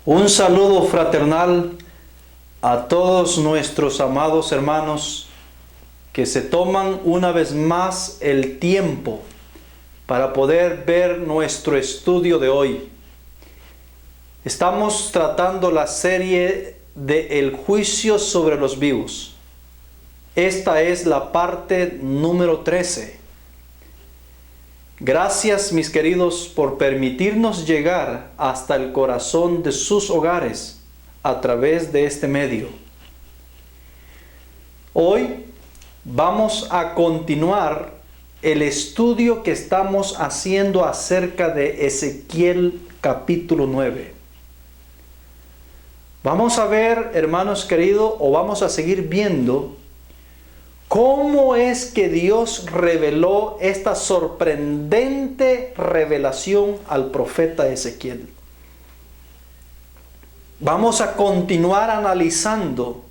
Un saludo fraternal a todos nuestros amados hermanos que se toman una vez más el tiempo para poder ver nuestro estudio de hoy. Estamos tratando la serie de El juicio sobre los vivos. Esta es la parte número 13. Gracias, mis queridos, por permitirnos llegar hasta el corazón de sus hogares a través de este medio. Hoy vamos a continuar el estudio que estamos haciendo acerca de Ezequiel capítulo 9. Vamos a ver, hermanos queridos, o vamos a seguir viendo cómo es que Dios reveló esta sorprendente revelación al profeta Ezequiel. Vamos a continuar analizando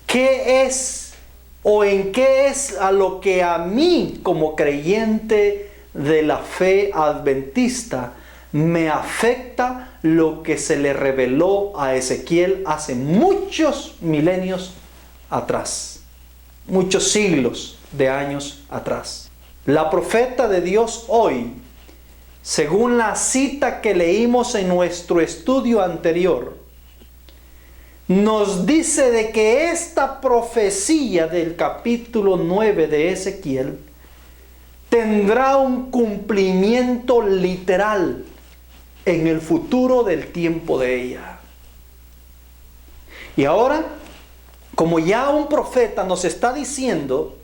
qué es o en qué es a lo que a mí como creyente de la fe adventista me afecta lo que se le reveló a Ezequiel hace muchos milenios atrás. Muchos siglos de años atrás. La profeta de Dios hoy, según la cita que leímos en nuestro estudio anterior, nos dice de que esta profecía del capítulo 9 de Ezequiel tendrá un cumplimiento literal en el futuro del tiempo de ella. Y ahora, como ya un profeta nos está diciendo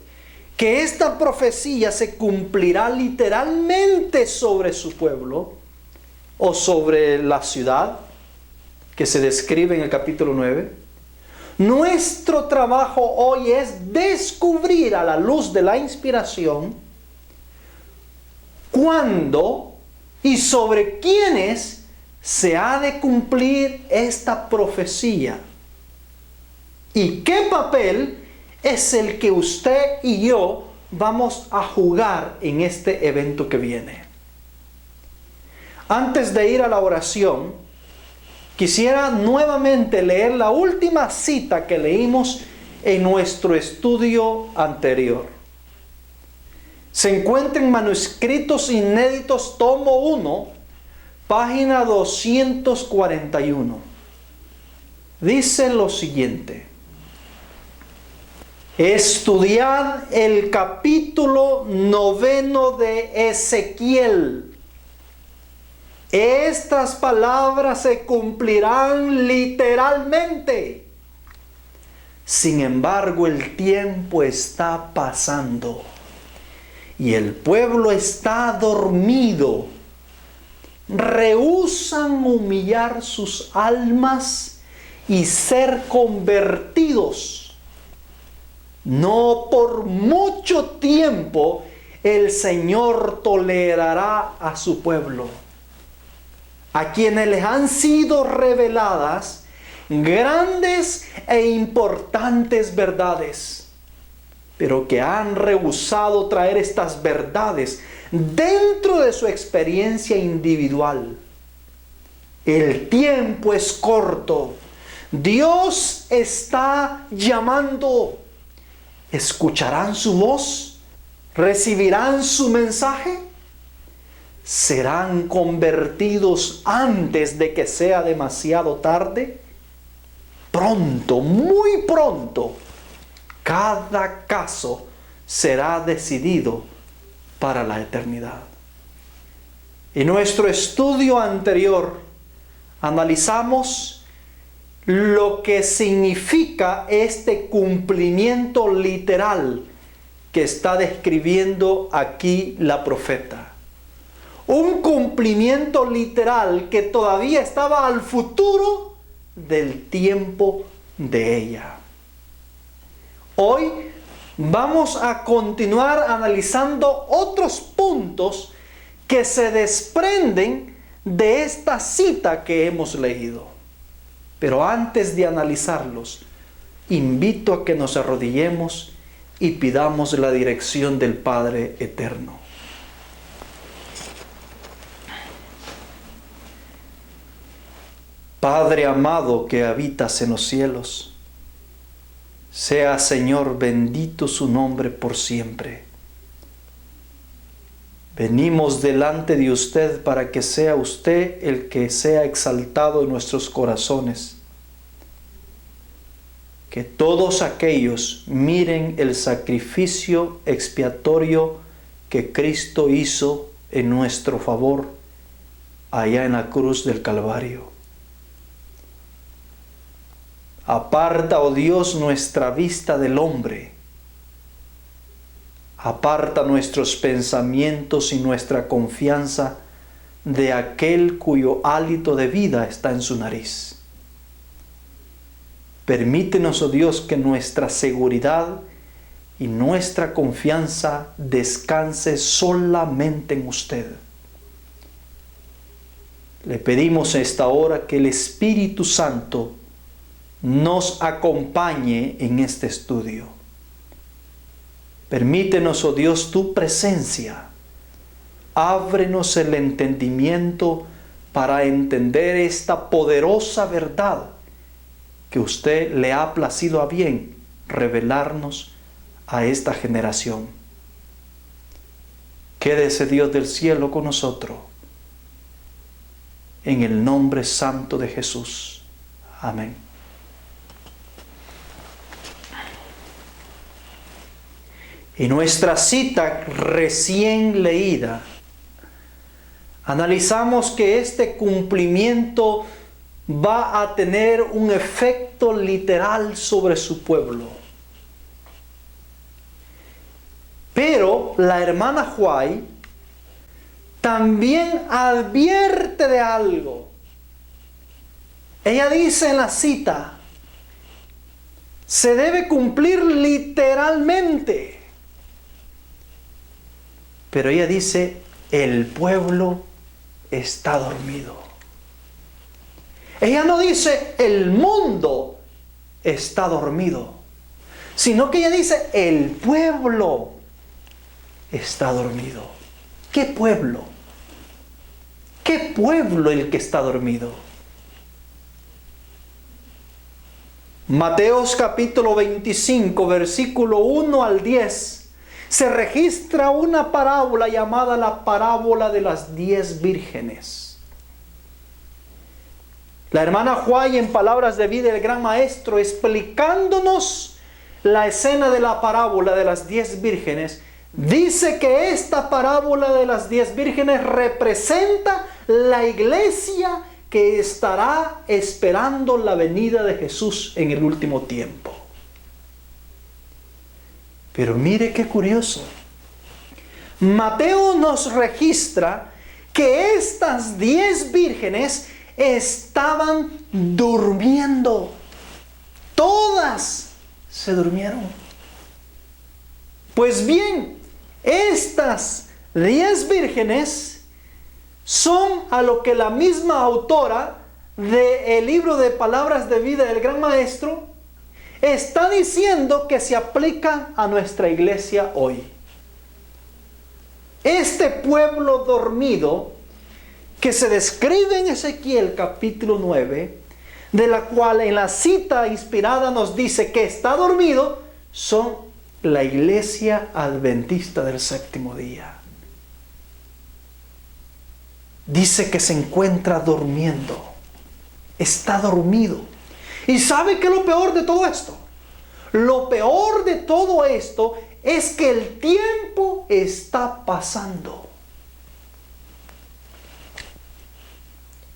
que esta profecía se cumplirá literalmente sobre su pueblo o sobre la ciudad que se describe en el capítulo 9, nuestro trabajo hoy es descubrir a la luz de la inspiración cuándo y sobre quiénes se ha de cumplir esta profecía. ¿Y qué papel es el que usted y yo vamos a jugar en este evento que viene? Antes de ir a la oración, quisiera nuevamente leer la última cita que leímos en nuestro estudio anterior. Se encuentra en Manuscritos Inéditos, tomo 1, página 241. Dice lo siguiente: estudiad el capítulo 9 de Ezequiel. Estas palabras se cumplirán literalmente. Sin embargo, el tiempo está pasando y el pueblo está dormido. Rehúsan humillar sus almas y ser convertidos. No por mucho tiempo el Señor tolerará a su pueblo, a quienes les han sido reveladas grandes e importantes verdades, pero que han rehusado traer estas verdades dentro de su experiencia individual. El tiempo es corto. Dios está llamando. ¿Escucharán su voz? ¿Recibirán su mensaje? ¿Serán convertidos antes de que sea demasiado tarde? Pronto, muy pronto, cada caso será decidido para la eternidad. En nuestro estudio anterior analizamos lo que significa este cumplimiento literal que está describiendo aquí la profeta. Un cumplimiento literal que todavía estaba al futuro del tiempo de ella. Hoy vamos a continuar analizando otros puntos que se desprenden de esta cita que hemos leído. Pero antes de analizarlos, invito a que nos arrodillemos y pidamos la dirección del Padre Eterno. Padre amado que habitas en los cielos, sea, Señor, bendito su nombre por siempre. Venimos delante de usted para que sea usted el que sea exaltado en nuestros corazones. Que todos aquellos miren el sacrificio expiatorio que Cristo hizo en nuestro favor allá en la cruz del Calvario. Aparta, oh Dios, nuestra vista del hombre. Aparta nuestros pensamientos y nuestra confianza de aquel cuyo hálito de vida está en su nariz. Permítenos, oh Dios, que nuestra seguridad y nuestra confianza descanse solamente en usted. Le pedimos a esta hora que el Espíritu Santo nos acompañe en este estudio. Permítenos, oh Dios, tu presencia. Ábrenos el entendimiento para entender esta poderosa verdad que usted le ha placido a bien revelarnos a esta generación. Quédese, Dios del cielo, con nosotros. En el nombre santo de Jesús. Amén. En nuestra cita recién leída, analizamos que este cumplimiento va a tener un efecto literal sobre su pueblo. Pero la hermana White también advierte de algo. Ella dice en la cita, se debe cumplir literalmente. Pero ella dice, el pueblo está dormido. Ella no dice, el mundo está dormido, sino que ella dice, el pueblo está dormido. ¿Qué pueblo? ¿Qué pueblo el que está dormido? Mateos capítulo 25, versículo 1 al 10. Se registra una parábola llamada la parábola de las 10 vírgenes. La hermana White, en palabras de vida del gran maestro, explicándonos la escena de la parábola de las 10 vírgenes, dice que esta parábola de las 10 vírgenes representa la iglesia que estará esperando la venida de Jesús en el último tiempo. Pero mire qué curioso. Mateo nos registra que estas 10 vírgenes estaban durmiendo. Todas se durmieron. Pues bien, estas 10 vírgenes son a lo que la misma autora del libro de Palabras de Vida del Gran Maestro está diciendo que se aplican a nuestra iglesia hoy. Este pueblo dormido que se describe en Ezequiel capítulo 9, de la cual en la cita inspirada nos dice que está dormido, son la iglesia adventista del séptimo día. Dice que se encuentra durmiendo, está dormido. ¿Y sabe qué es lo peor de todo esto? Lo peor de todo esto es que el tiempo está pasando.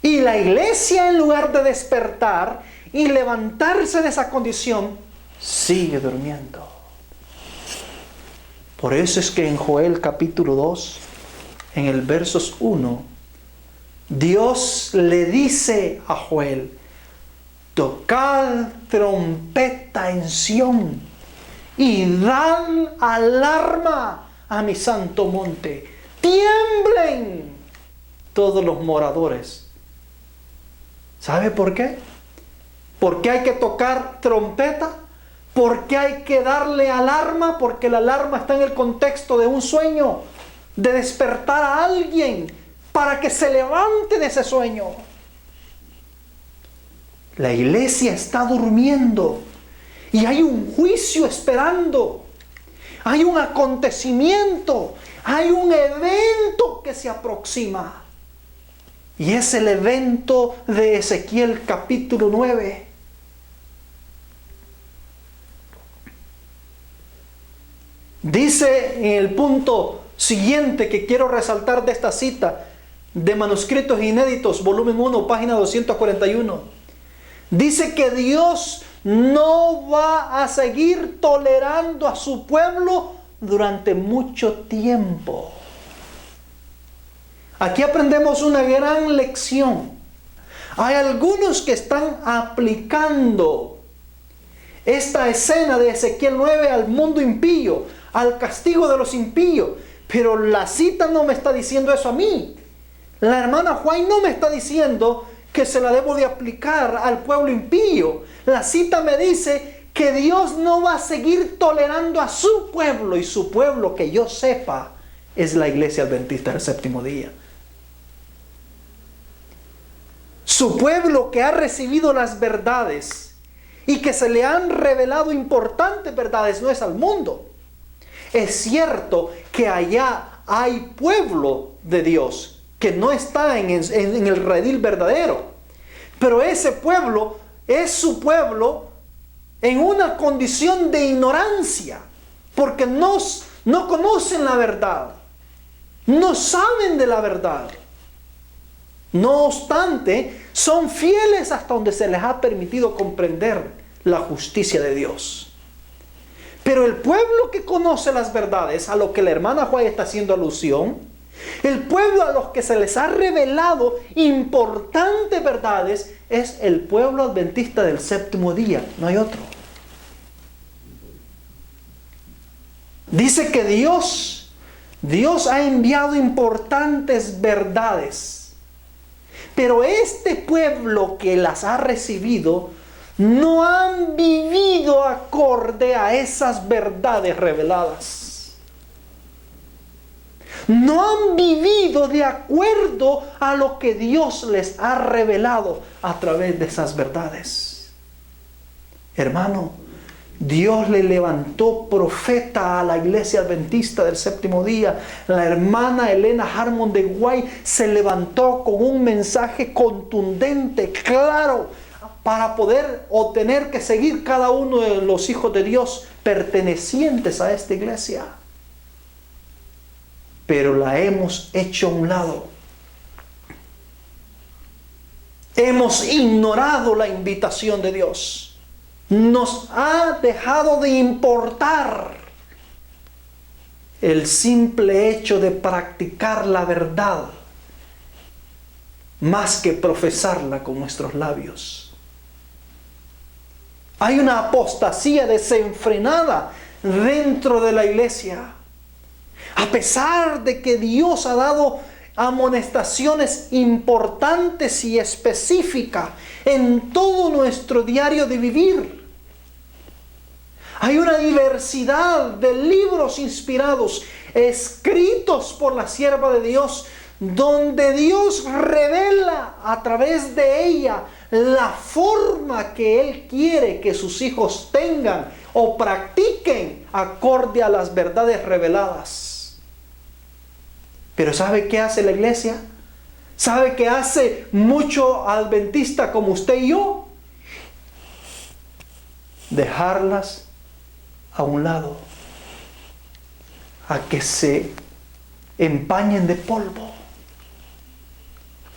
Y la iglesia, en lugar de despertar y levantarse de esa condición, sigue durmiendo. Por eso es que en Joel capítulo 2, en el versos 1, Dios le dice a Joel, tocad trompeta en Sión y dad alarma a mi santo monte. Tiemblen todos los moradores. ¿Sabe por qué? ¿Por qué hay que tocar trompeta? ¿Por qué hay que darle alarma? Porque la alarma está en el contexto de un sueño, de despertar a alguien para que se levante de ese sueño. La iglesia está durmiendo y hay un juicio esperando. Hay un acontecimiento, hay un evento que se aproxima. Y es el evento de Ezequiel capítulo 9. Dice en el punto siguiente que quiero resaltar de esta cita de Manuscritos Inéditos, volumen 1, página 241. Dice que Dios no va a seguir tolerando a su pueblo durante mucho tiempo. Aquí aprendemos una gran lección. Hay algunos que están aplicando esta escena de Ezequiel 9 al mundo impío, al castigo de los impíos. Pero la cita no me está diciendo eso a mí. La hermana White no me está diciendo que se la debo de aplicar al pueblo impío. La cita me dice que Dios no va a seguir tolerando a su pueblo, y su pueblo, que yo sepa, es la iglesia adventista del séptimo día. Su pueblo que ha recibido las verdades y que se le han revelado importantes verdades, no es al mundo. Es cierto que allá hay pueblo de Dios que no está en el redil verdadero, pero ese pueblo es su pueblo en una condición de ignorancia, porque no conocen la verdad, no saben de la verdad. No obstante, son fieles hasta donde se les ha permitido comprender la justicia de Dios. Pero el pueblo que conoce las verdades, a lo que la hermana White está haciendo alusión, el pueblo a los que se les ha revelado importantes verdades, es el pueblo adventista del séptimo día, no hay otro. Dice que Dios ha enviado importantes verdades, pero este pueblo que las ha recibido no han vivido acorde a esas verdades reveladas. No han vivido de acuerdo a lo que Dios les ha revelado a través de esas verdades. Hermano, Dios le levantó profeta a la iglesia adventista del séptimo día. La hermana Elena Harmon de White se levantó con un mensaje contundente, claro, para poder o tener que seguir cada uno de los hijos de Dios pertenecientes a esta iglesia. Pero la hemos hecho a un lado. Hemos ignorado la invitación de Dios. Nos ha dejado de importar el simple hecho de practicar la verdad, más que profesarla con nuestros labios. Hay una apostasía desenfrenada dentro de la iglesia. A pesar de que Dios ha dado amonestaciones importantes y específicas en todo nuestro diario de vivir. Hay una diversidad de libros inspirados, escritos por la sierva de Dios, donde Dios revela a través de ella la forma que Él quiere que sus hijos tengan o practiquen acorde a las verdades reveladas. Pero ¿sabe qué hace la iglesia? ¿Sabe qué hace mucho adventista como usted y yo? Dejarlas a un lado, a que se empañen de polvo.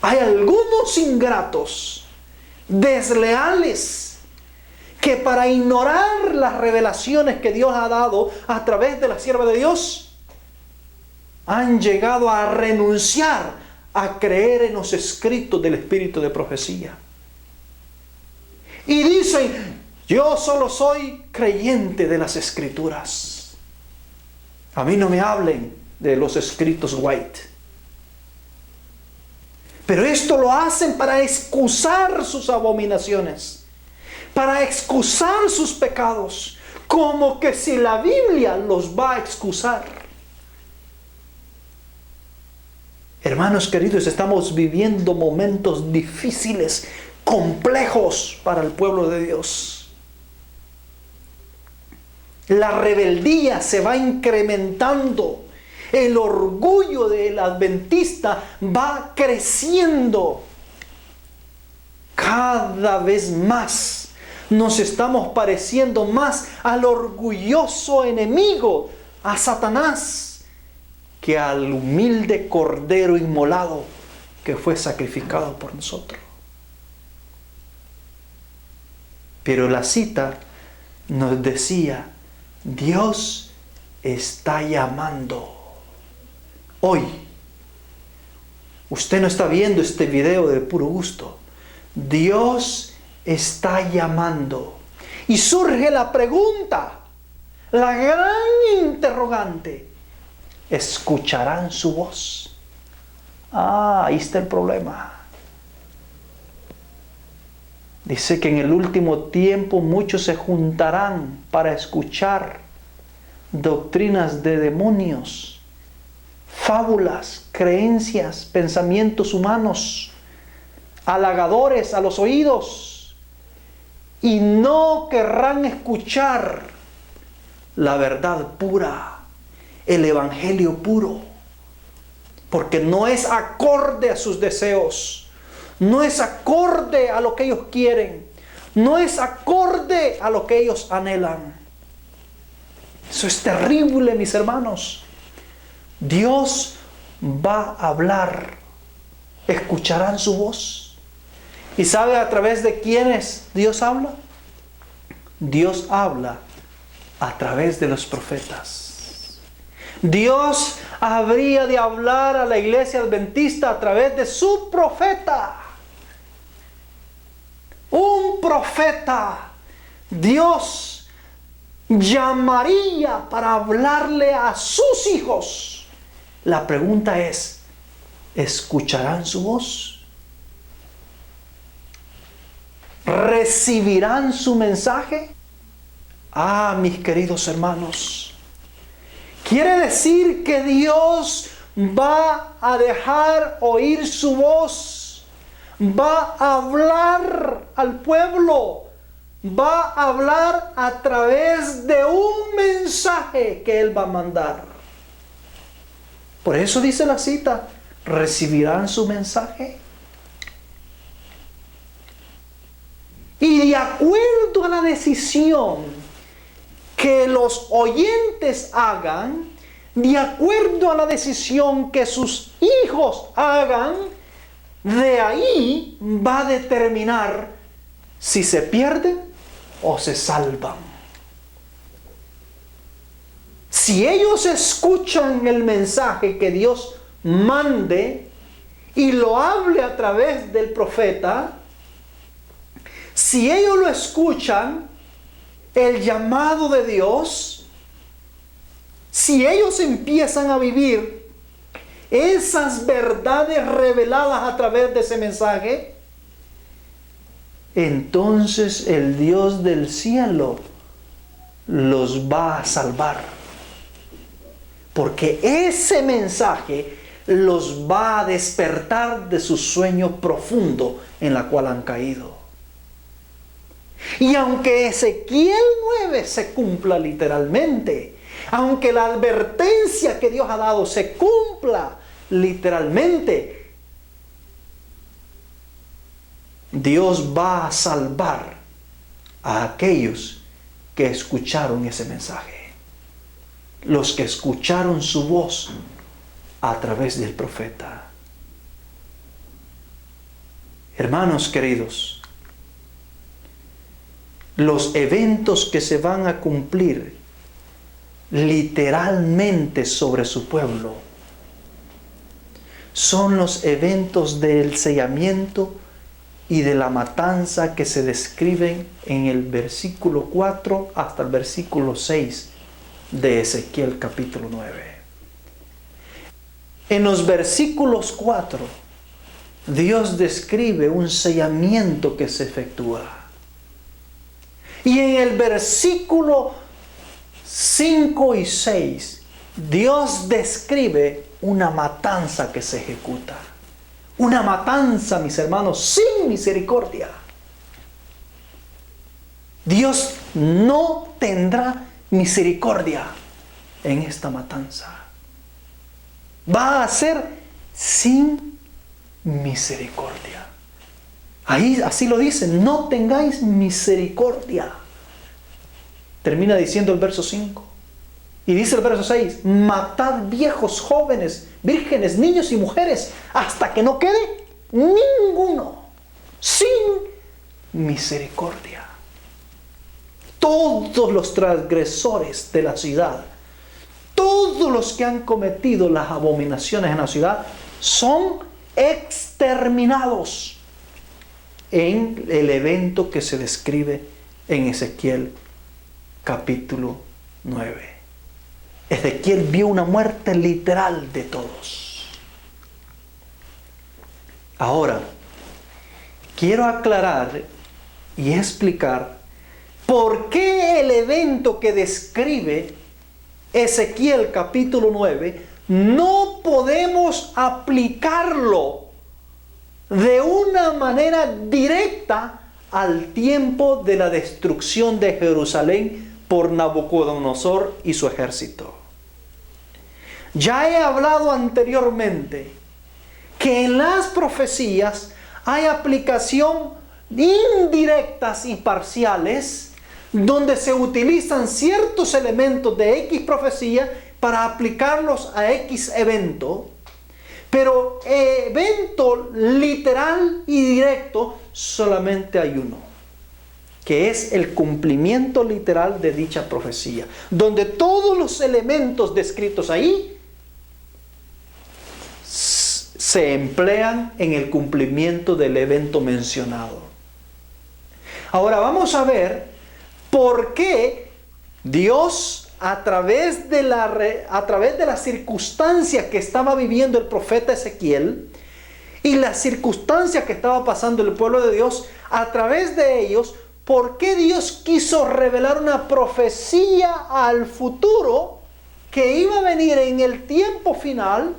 Hay algunos ingratos, desleales, que para ignorar las revelaciones que Dios ha dado a través de la sierva de Dios, han llegado a renunciar a creer en los escritos del espíritu de profecía. Y dicen: yo solo soy creyente de las escrituras. A mí no me hablen de los escritos White. Pero esto lo hacen para excusar sus abominaciones, para excusar sus pecados, como que si la Biblia los va a excusar. Hermanos queridos, estamos viviendo momentos difíciles, complejos para el pueblo de Dios. La rebeldía se va incrementando. El orgullo del adventista va creciendo. Cada vez más nos estamos pareciendo más al orgulloso enemigo, a Satanás, que al humilde cordero inmolado que fue sacrificado por nosotros. Pero la cita nos decía, Dios está llamando. Hoy, usted no está viendo este video de puro gusto. Dios está llamando. Y surge la pregunta, la gran interrogante. ¿Escucharán su voz? Ahí está el problema. Dice que en el último tiempo muchos se juntarán para escuchar doctrinas de demonios, fábulas, creencias, pensamientos humanos, halagadores a los oídos, y no querrán escuchar la verdad pura, el evangelio puro, porque no es acorde a sus deseos, no es acorde a lo que ellos quieren, no es acorde a lo que ellos anhelan. Eso es terrible, mis hermanos. Dios va a hablar. ¿Escucharán su voz? ¿Y sabe a través de quiénes Dios habla? Dios habla a través de los profetas. Dios habría de hablar a la iglesia adventista a través de su profeta. Un profeta. Dios llamaría para hablarle a sus hijos. La pregunta es, ¿escucharán su voz? ¿Recibirán su mensaje? Mis queridos hermanos, quiere decir que Dios va a dejar oír su voz, va a hablar al pueblo, va a hablar a través de un mensaje que Él va a mandar. Por eso dice la cita, ¿recibirán su mensaje? Y de acuerdo a la decisión que los oyentes hagan, de acuerdo a la decisión que sus hijos hagan, de ahí va a determinar si se pierden o se salvan. Si ellos escuchan el mensaje que Dios mande y lo hable a través del profeta, si ellos lo escuchan, el llamado de Dios, si ellos empiezan a vivir esas verdades reveladas a través de ese mensaje, entonces el Dios del cielo los va a salvar. Porque ese mensaje los va a despertar de su sueño profundo en la cual han caído. Y aunque Ezequiel 9 se cumpla literalmente, aunque la advertencia que Dios ha dado se cumpla literalmente, Dios va a salvar a aquellos que escucharon ese mensaje, los que escucharon su voz a través del profeta. Hermanos queridos, los eventos que se van a cumplir literalmente sobre su pueblo son los eventos del sellamiento y de la matanza que se describen en el versículo 4 hasta el versículo 6 de Ezequiel capítulo 9. En los versículos 4, Dios describe un sellamiento que se efectúa. Y en el versículo 5 y 6, Dios describe una matanza que se ejecuta. Una matanza, mis hermanos, sin misericordia. Dios no tendrá misericordia en esta matanza. Va a ser sin misericordia. Ahí así lo dice, no tengáis misericordia. Termina diciendo el verso 5. Y dice el verso 6, matad viejos, jóvenes, vírgenes, niños y mujeres, hasta que no quede ninguno, sin misericordia. Todos los transgresores de la ciudad, todos los que han cometido las abominaciones en la ciudad, son exterminados en el evento que se describe en Ezequiel capítulo 9. Ezequiel vio una muerte literal de todos. Ahora, quiero aclarar y explicar por qué el evento que describe Ezequiel capítulo 9 no podemos aplicarlo de una manera directa al tiempo de la destrucción de Jerusalén por Nabucodonosor y su ejército. Ya he hablado anteriormente que en las profecías hay aplicación indirectas y parciales donde se utilizan ciertos elementos de X profecía para aplicarlos a X evento, pero evento literal y directo solamente hay uno, que es el cumplimiento literal de dicha profecía, donde todos los elementos descritos ahí se emplean en el cumplimiento del evento mencionado. Ahora vamos a ver por qué Dios, a través de la circunstancia que estaba viviendo el profeta Ezequiel y la circunstancia que estaba pasando el pueblo de Dios, a través de ellos, ¿por qué Dios quiso revelar una profecía al futuro que iba a venir en el tiempo final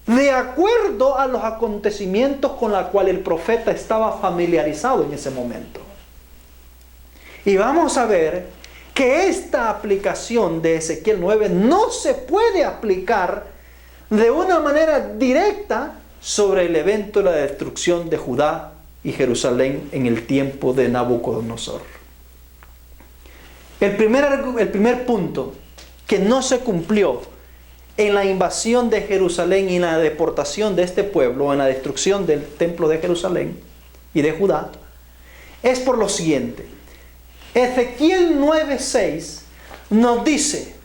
de acuerdo a los acontecimientos con los cuales el profeta estaba familiarizado en ese momento? Y vamos a ver que esta aplicación de Ezequiel 9 no se puede aplicar de una manera directa sobre el evento de la destrucción de Judá y Jerusalén en el tiempo de Nabucodonosor. El primer punto que no se cumplió en la invasión de Jerusalén y en la deportación de este pueblo, en la destrucción del templo de Jerusalén y de Judá, es por lo siguiente. Ezequiel 9:6 nos dice: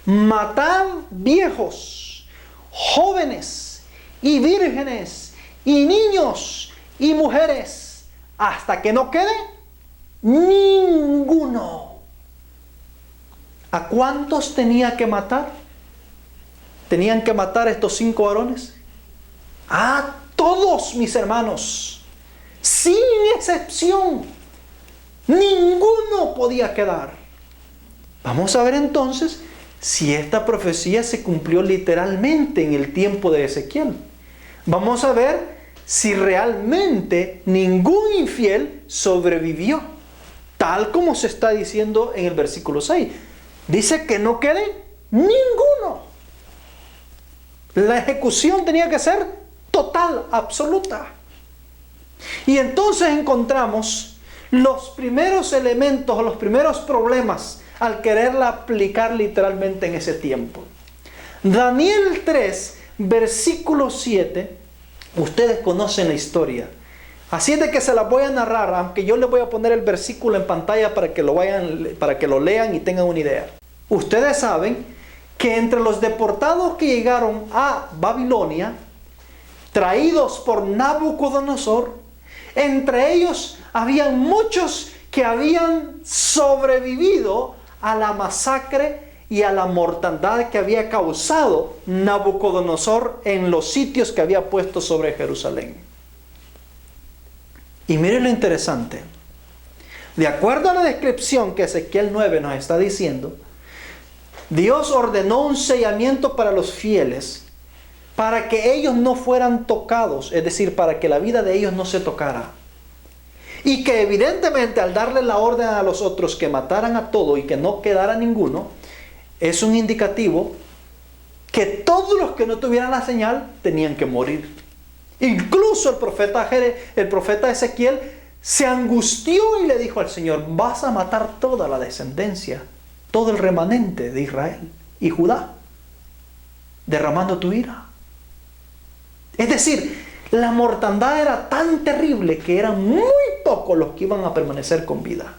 matad viejos, jóvenes y vírgenes y niños y mujeres hasta que no quede ninguno. ¿A cuántos tenía que matar? ¿Tenían que matar estos 5 varones? A todos, mis hermanos, sin excepción. Ninguno podía quedar. Vamos a ver entonces si esta profecía se cumplió literalmente en el tiempo de Ezequiel. Vamos a ver si realmente ningún infiel sobrevivió, tal como se está diciendo en el versículo 6. Dice que no quede ninguno. La ejecución tenía que ser total, absoluta. Y entonces encontramos los primeros elementos, los primeros problemas al quererla aplicar literalmente en ese tiempo. Daniel 3, versículo 7, ustedes conocen la historia. Así es de que se la voy a narrar, aunque yo les voy a poner el versículo en pantalla para que lo lean y tengan una idea. Ustedes saben que entre los deportados que llegaron a Babilonia, traídos por Nabucodonosor, entre ellos habían muchos que habían sobrevivido a la masacre y a la mortandad que había causado Nabucodonosor en los sitios que había puesto sobre Jerusalén. Y miren lo interesante. De acuerdo a la descripción que Ezequiel 9 nos está diciendo, Dios ordenó un sellamiento para los fieles para que ellos no fueran tocados, es decir, para que la vida de ellos no se tocara. Y que evidentemente al darle la orden a los otros que mataran a todo y que no quedara ninguno, es un indicativo que todos los que no tuvieran la señal tenían que morir. Incluso el profeta Ezequiel se angustió y le dijo al Señor: vas a matar toda la descendencia, todo el remanente de Israel y Judá, derramando tu ira. Es decir, la mortandad era tan terrible que eran muy pocos los que iban a permanecer con vida.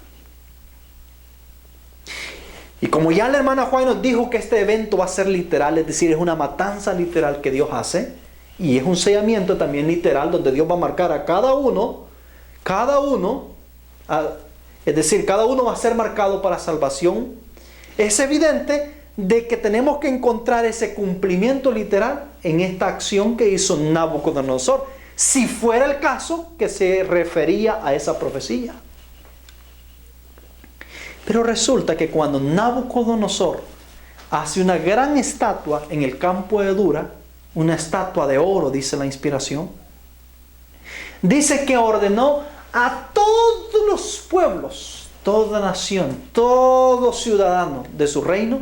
Y como ya la hermana Juan nos dijo que este evento va a ser literal, es decir, es una matanza literal que Dios hace, y es un sellamiento también literal donde Dios va a marcar a cada uno, es decir, cada uno va a ser marcado para salvación. Es evidente de que tenemos que encontrar ese cumplimiento literal en esta acción que hizo Nabucodonosor, si fuera el caso que se refería a esa profecía. Pero resulta que cuando Nabucodonosor hace una gran estatua en el campo de Dura, una estatua de oro, dice la inspiración, dice que ordenó a todos los pueblos, toda nación, todo ciudadano de su reino,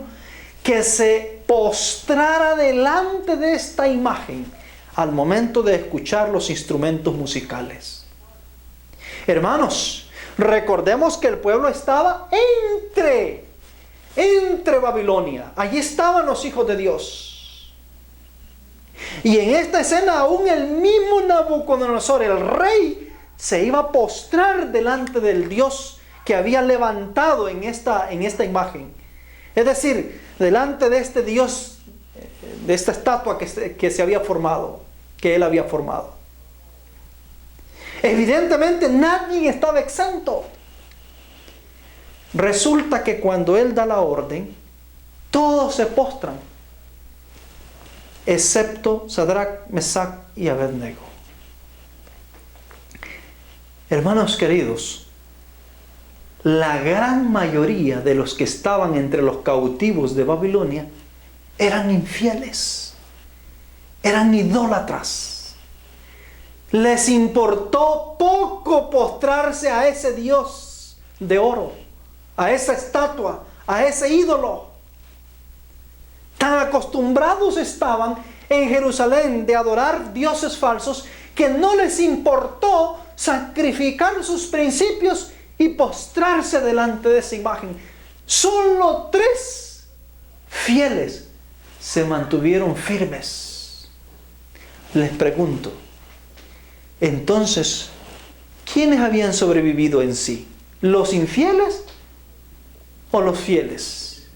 que se postrara delante de esta imagen al momento de escuchar los instrumentos musicales. Hermanos, recordemos que el pueblo estaba entre Babilonia. Allí estaban los hijos de Dios. Y en esta escena aún el mismo Nabucodonosor, el rey, se iba a postrar delante del Dios que había levantado en esta imagen. Es decir, delante de este Dios, de esta estatua que se había formado, que él había formado. Evidentemente nadie estaba exento. Resulta que cuando él da la orden, todos se postran, excepto Sadrach, Mesach y Abednego. Hermanos queridos, la gran mayoría de los que estaban entre los cautivos de Babilonia eran infieles, eran idólatras. Les importó poco postrarse a ese Dios de oro, a esa estatua, a ese ídolo. Tan acostumbrados estaban en Jerusalén de adorar dioses falsos que no les importó sacrificar sus principios y postrarse delante de esa imagen. Solo 3 fieles se mantuvieron firmes. Les pregunto, entonces, ¿quiénes habían sobrevivido en sí? ¿Los infieles o los fieles?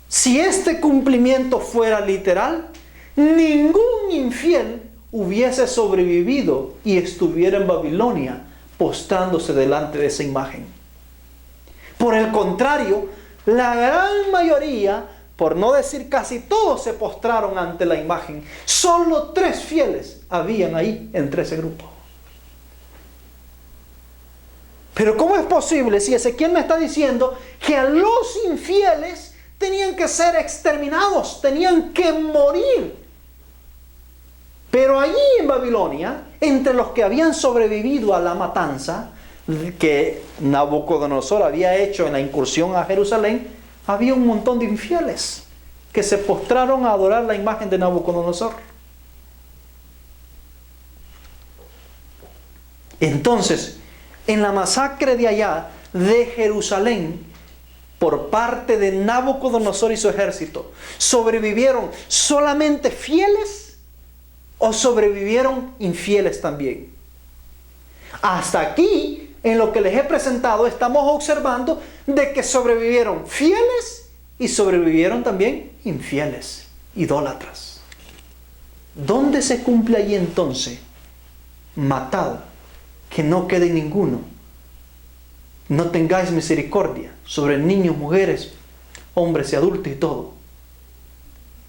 Si este cumplimiento fuera literal, ningún infiel hubiese sobrevivido y estuviera en Babilonia postrándose delante de esa imagen. Por el contrario, la gran mayoría, por no decir casi todos, se postraron ante la imagen. Solo 3 fieles habían ahí entre ese grupo. Pero ¿cómo es posible si Ezequiel me está diciendo que a los infieles tenían que ser exterminados, tenían que morir? Pero allí en Babilonia, entre los que habían sobrevivido a la matanza que Nabucodonosor había hecho en la incursión a Jerusalén, había un montón de infieles que se postraron a adorar la imagen de Nabucodonosor. Entonces, en la masacre de allá de Jerusalén, por parte de Nabucodonosor y su ejército, ¿sobrevivieron solamente fieles o sobrevivieron infieles también? Hasta aquí, en lo que les he presentado, estamos observando de que sobrevivieron fieles y sobrevivieron también infieles, idólatras. ¿Dónde se cumple allí entonces? Matad, que no quede ninguno. No tengáis misericordia sobre niños, mujeres, hombres y adultos y todo,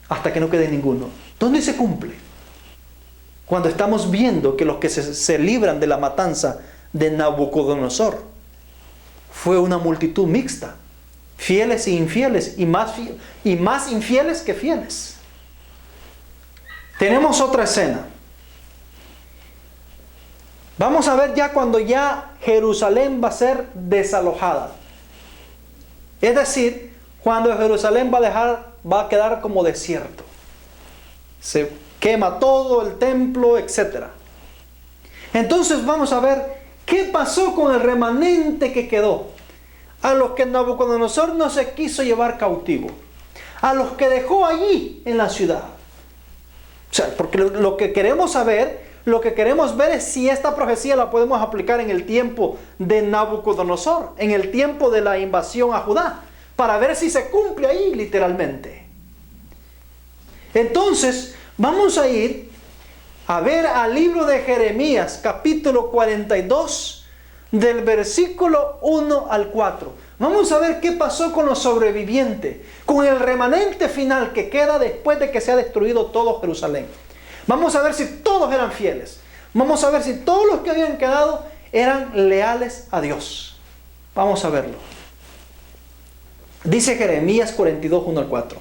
hasta que no quede ninguno. ¿Dónde se cumple? Cuando estamos viendo que los que se libran de la matanza de Nabucodonosor fue una multitud mixta, fieles e infieles, y más infieles que fieles. tenemos otra escena. Vamos a ver ya cuando ya Jerusalén va a ser desalojada. Es decir, cuando Jerusalén va a quedar como desierto. Se quema todo el templo, etc. Entonces vamos a ver qué pasó con el remanente que quedó. A los que Nabucodonosor no se quiso llevar cautivo. A los que dejó allí en la ciudad. O sea, porque lo que queremos saber, lo que queremos ver es si esta profecía la podemos aplicar en el tiempo de Nabucodonosor, en el tiempo de la invasión a Judá, para ver si se cumple ahí literalmente. Entonces, vamos a ir a ver al libro de Jeremías, capítulo 42, del versículo 1 al 4. Vamos a ver qué pasó con los sobrevivientes, con el remanente final que queda después de que se ha destruido todo Jerusalén. Vamos a ver si todos eran fieles. Vamos a ver si todos los que habían quedado eran leales a Dios. Vamos a verlo. Dice Jeremías 42, 1 al 4.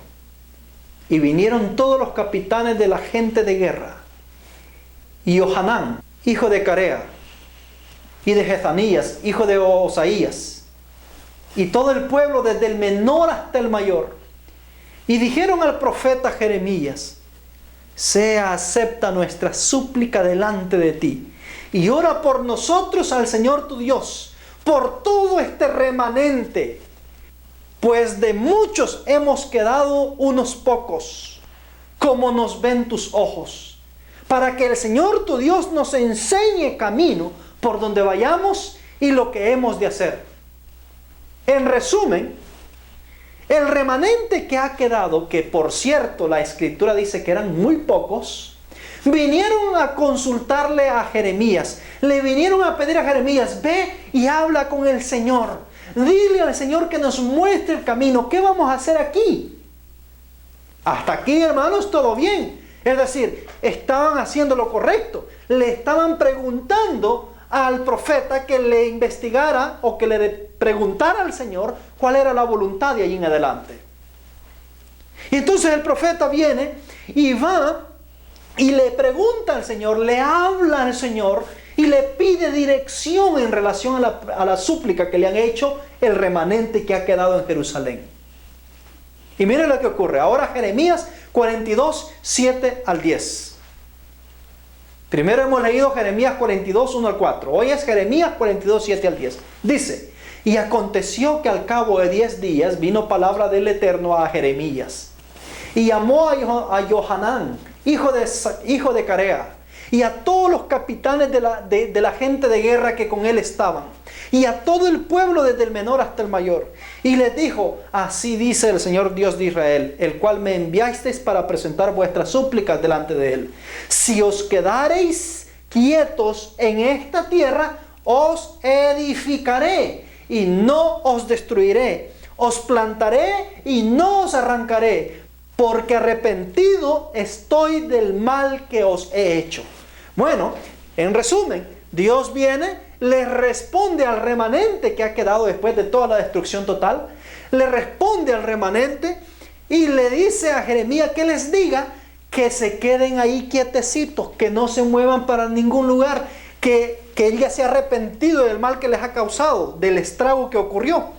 Y vinieron todos los capitanes de la gente de guerra, y Johanán, hijo de Carea, y de Jezanías, hijo de Osaías, y todo el pueblo desde el menor hasta el mayor. Y dijeron al profeta Jeremías: sea acepta nuestra súplica delante de ti, y ora por nosotros al Señor tu Dios, por todo este remanente, pues de muchos hemos quedado unos pocos, como nos ven tus ojos, para que el Señor tu Dios nos enseñe camino por donde vayamos y lo que hemos de hacer. En resumen, el remanente que ha quedado, que por cierto la Escritura dice que eran muy pocos, vinieron a consultarle a Jeremías. Le vinieron a pedir a Jeremías: ve y habla con el Señor. Dile al Señor que nos muestre el camino. ¿Qué vamos a hacer aquí? Hasta aquí, hermanos, todo bien. Es decir, estaban haciendo lo correcto. Le estaban preguntando al profeta que le investigara o que le preguntara al Señor cuál era la voluntad de allí en adelante. Y entonces el profeta viene y va y le pregunta al Señor, le habla al Señor y le pide dirección en relación a la súplica que le han hecho el remanente que ha quedado en Jerusalén. Y miren lo que ocurre. Ahora Jeremías 42, 7 al 10. Primero hemos leído Jeremías 42, 1 al 4. Hoy es Jeremías 42, 7 al 10. Dice: y aconteció que al cabo de 10 días vino palabra del Eterno a Jeremías. Y llamó a Johanán, hijo de Carea, y a todos los capitanes de la gente de guerra que con él estaban, y a todo el pueblo desde el menor hasta el mayor. Y les dijo: así dice el Señor Dios de Israel, el cual me enviasteis para presentar vuestras súplicas delante de él. Si os quedareis quietos en esta tierra, os edificaré y no os destruiré. Os plantaré y no os arrancaré, porque arrepentido estoy del mal que os he hecho. Bueno, en resumen, Dios viene, le responde al remanente que ha quedado después de toda la destrucción total, le responde al remanente y le dice a Jeremías que les diga que se queden ahí quietecitos, que no se muevan para ningún lugar, que él ya se ha arrepentido del mal que les ha causado, del estrago que ocurrió.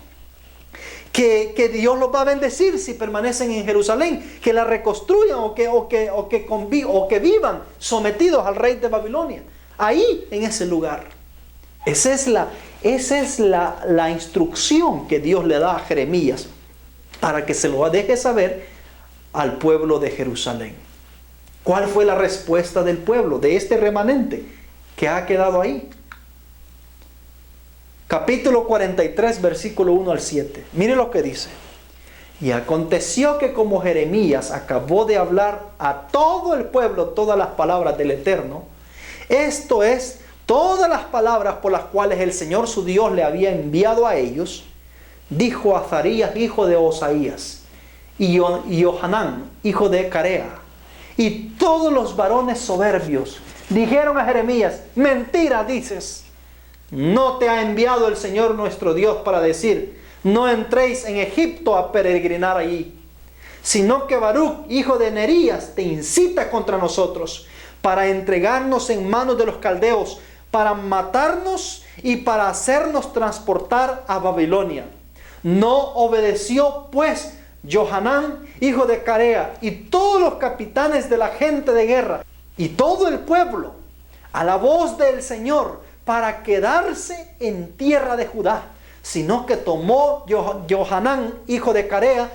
Que Dios los va a bendecir si permanecen en Jerusalén, que la reconstruyan o que vivan sometidos al rey de Babilonia, ahí en ese lugar. Esa es la instrucción que Dios le da a Jeremías para que se lo deje saber al pueblo de Jerusalén. ¿Cuál fue la respuesta del pueblo, de este remanente que ha quedado ahí? Capítulo 43, versículo 1 al 7. Mire lo que dice. Y aconteció que como Jeremías acabó de hablar a todo el pueblo todas las palabras del Eterno, esto es, todas las palabras por las cuales el Señor su Dios le había enviado a ellos, dijo Azarías, hijo de Osaías, y Johanán, hijo de Carea, y todos los varones soberbios, dijeron a Jeremías: mentira dices. No te ha enviado el Señor nuestro Dios para decir: no entréis en Egipto a peregrinar allí, sino que Baruch, hijo de Nerías, te incita contra nosotros para entregarnos en manos de los caldeos, para matarnos y para hacernos transportar a Babilonia. No obedeció pues Johanán, hijo de Carea, y todos los capitanes de la gente de guerra, y todo el pueblo, a la voz del Señor, para quedarse en tierra de Judá, sino que tomó Johanán, hijo de Carea,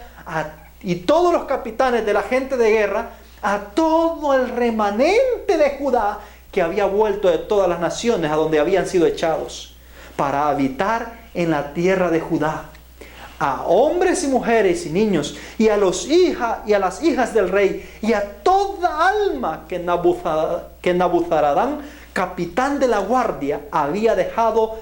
y todos los capitanes de la gente de guerra, a todo el remanente de Judá, que había vuelto de todas las naciones a donde habían sido echados, para habitar en la tierra de Judá, a hombres y mujeres y niños, y a las hijas del rey, y a toda alma que Nabuzaradán, capitán de la guardia, había dejado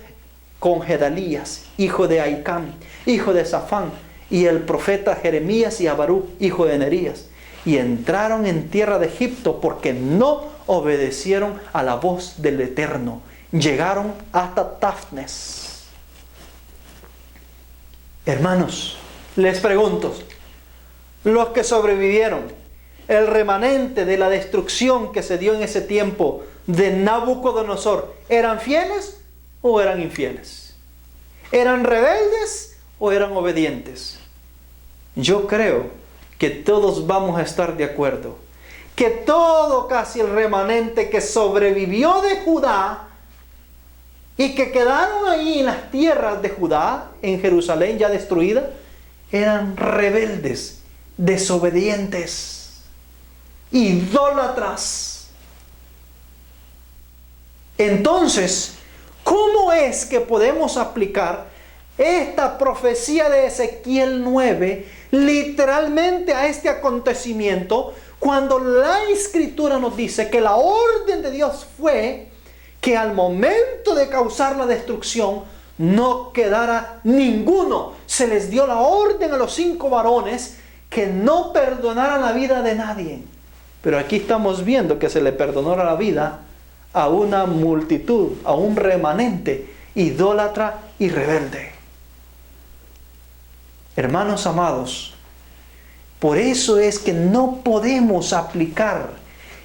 con Gedalías, hijo de Ahicam, hijo de Safán, y el profeta Jeremías, y a Baruch, hijo de Nerías. Y entraron en tierra de Egipto porque no obedecieron a la voz del Eterno. Llegaron hasta Tafnes. Hermanos, les pregunto, los que sobrevivieron, el remanente de la destrucción que se dio en ese tiempo de Nabucodonosor, ¿eran fieles o eran infieles? ¿Eran rebeldes o eran obedientes? Yo creo que todos vamos a estar de acuerdo, que todo casi el remanente que sobrevivió de Judá y que quedaron ahí en las tierras de Judá, en Jerusalén ya destruida, eran rebeldes, desobedientes, idólatras. Entonces, ¿cómo es que podemos aplicar esta profecía de Ezequiel 9 literalmente a este acontecimiento, cuando la Escritura nos dice que la orden de Dios fue que al momento de causar la destrucción no quedara ninguno? Se les dio la orden a los 5 varones que no perdonaran la vida de nadie. Pero aquí estamos viendo que se le perdonó la vida a una multitud, a un remanente idólatra y rebelde. Hermanos amados, por eso es que no podemos aplicar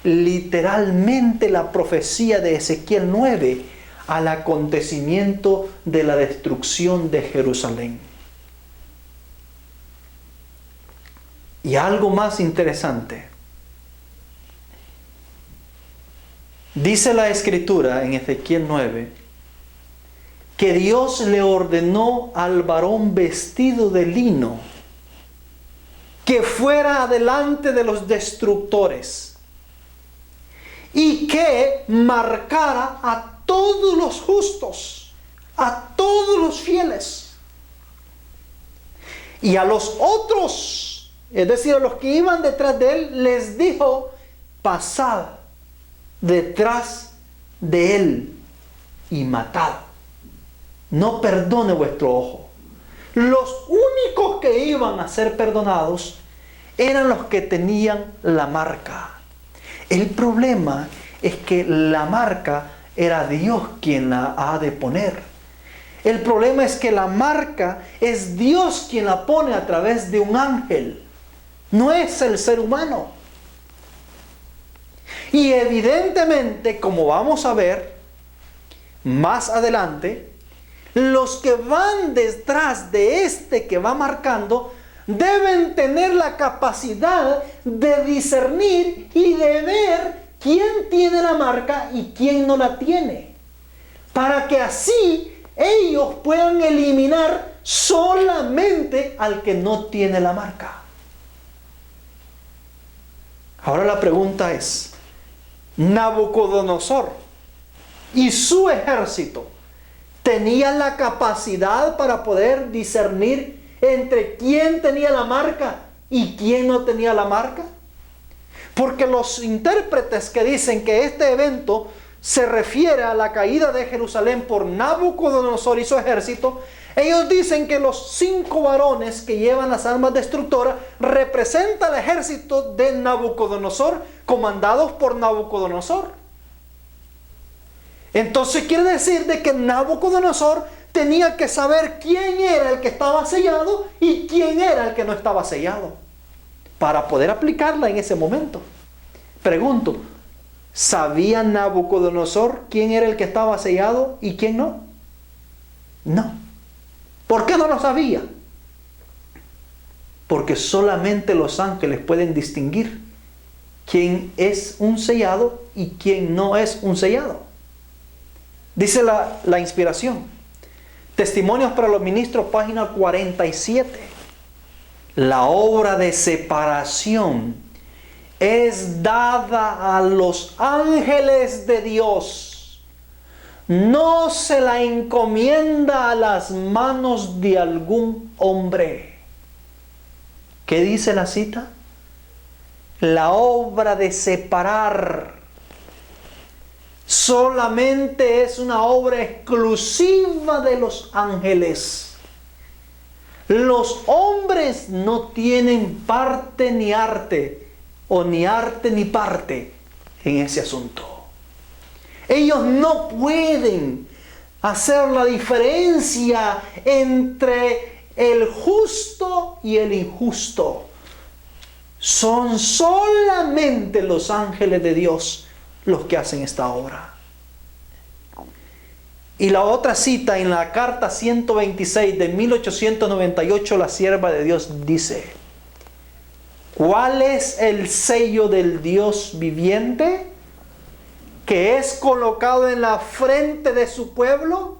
literalmente la profecía de Ezequiel 9 al acontecimiento de la destrucción de Jerusalén. Y algo más interesante. Dice la Escritura en Ezequiel 9 que Dios le ordenó al varón vestido de lino que fuera adelante de los destructores y que marcara a todos los justos, a todos los fieles, y a los otros, es decir, a los que iban detrás de él, les dijo: pasad detrás de él y matad. No perdone vuestro ojo. Los únicos que iban a ser perdonados eran los que tenían la marca. El problema es que la marca era Dios quien la ha de poner. El problema es que la marca es Dios quien la pone a través de un ángel. No es el ser humano. Y evidentemente, como vamos a ver más adelante, los que van detrás de este que va marcando deben tener la capacidad de discernir y de ver quién tiene la marca y quién no la tiene, para que así ellos puedan eliminar solamente al que no tiene la marca. Ahora la pregunta es: Nabucodonosor y su ejército ¿tenían la capacidad para poder discernir entre quién tenía la marca y quién no tenía la marca? Porque los intérpretes que dicen que este evento se refiere a la caída de Jerusalén por Nabucodonosor y su ejército, ellos dicen que los 5 varones que llevan las armas destructoras representan el ejército de Nabucodonosor, comandados por Nabucodonosor. Entonces quiere decir de que Nabucodonosor tenía que saber quién era el que estaba sellado y quién era el que no estaba sellado. para poder aplicarla en ese momento. Pregunto, ¿sabía Nabucodonosor quién era el que estaba sellado y quién no? No. ¿Por qué no lo sabía? Porque solamente los ángeles pueden distinguir quién es un sellado y quién no es un sellado. Dice la inspiración. Testimonios para los ministros, página 47. La obra de separación es dada a los ángeles de Dios. No se la encomienda a las manos de algún hombre. ¿Qué dice la cita? La obra de separar solamente es una obra exclusiva de los ángeles. Los hombres no tienen parte ni arte, o ni arte ni parte en ese asunto. Ellos no pueden hacer la diferencia entre el justo y el injusto. Son solamente los ángeles de Dios los que hacen esta obra. Y la otra cita en la carta 126 de 1898, la sierva de Dios dice: ¿cuál es el sello del Dios viviente que es colocado en la frente de su pueblo?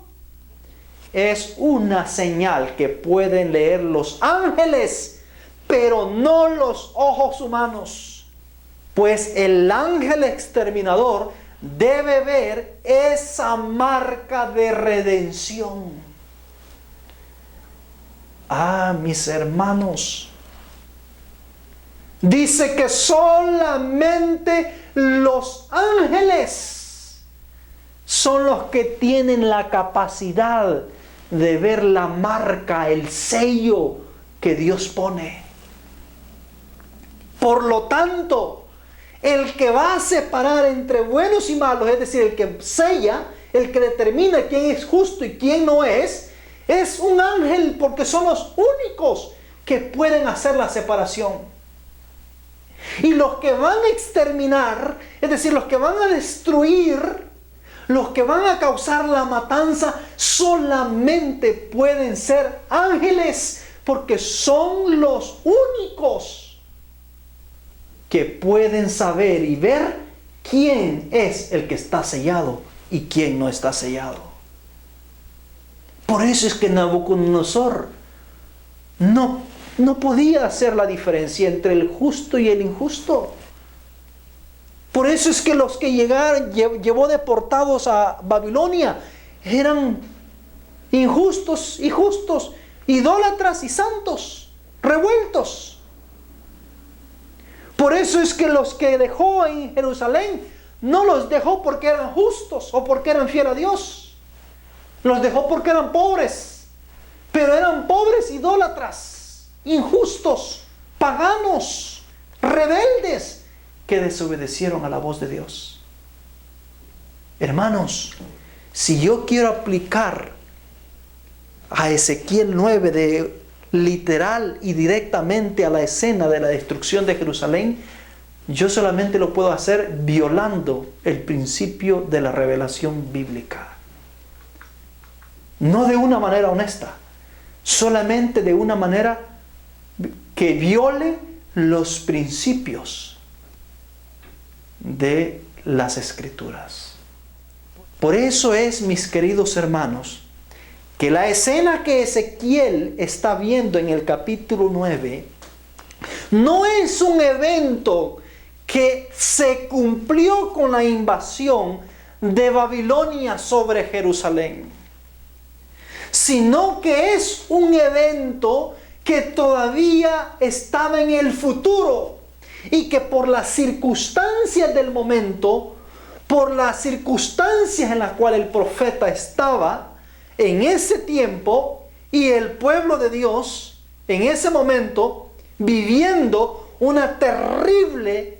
Es una señal que pueden leer los ángeles, pero no los ojos humanos. Pues el ángel exterminador debe ver esa marca de redención. Ah, mis hermanos, dice que solamente los ángeles son los que tienen la capacidad de ver la marca, el sello que Dios pone. Por lo tanto, el que va a separar entre buenos y malos, es decir, el que sella, el que determina quién es justo y quién no es un ángel, porque son los únicos que pueden hacer la separación. Y los que van a exterminar, es decir, los que van a destruir, los que van a causar la matanza, solamente pueden ser ángeles, porque son los únicos que pueden saber y ver quién es el que está sellado y quién no está sellado. Por eso es que Nabucodonosor no podía hacer la diferencia entre el justo y el injusto. Por eso es que los que llevó deportados a Babilonia eran injustos y justos, idólatras y santos, revueltos. Por eso es que los que dejó en Jerusalén no los dejó porque eran justos o porque eran fieles a Dios. Los dejó porque eran pobres, pero eran pobres idólatras, injustos, paganos, rebeldes, que desobedecieron a la voz de Dios. Hermanos, si yo quiero aplicar a Ezequiel 9 de literal y directamente a la escena de la destrucción de Jerusalén, yo solamente lo puedo hacer violando el principio de la revelación bíblica. No de una manera honesta, solamente de una manera que viole los principios de las Escrituras. Por eso es, mis queridos hermanos, que la escena que Ezequiel está viendo en el capítulo 9 no es un evento que se cumplió con la invasión de Babilonia sobre Jerusalén, sino que es un evento que todavía estaba en el futuro y que por las circunstancias del momento, por las circunstancias en las cuales el profeta estaba en ese tiempo y el pueblo de Dios en ese momento viviendo una terrible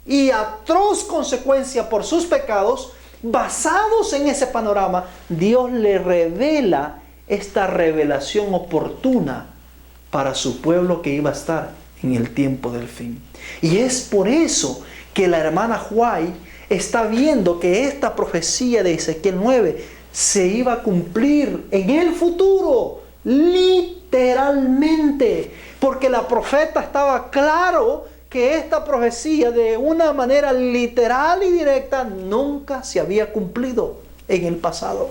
y atroz consecuencia por sus pecados, basados en ese panorama, Dios le revela esta revelación oportuna para su pueblo que iba a estar en el tiempo del fin. Y es por eso que la hermana White está viendo que esta profecía de Ezequiel 9 se iba a cumplir en el futuro, literalmente, porque la profeta estaba claro que esta profecía de una manera literal y directa nunca se había cumplido en el pasado.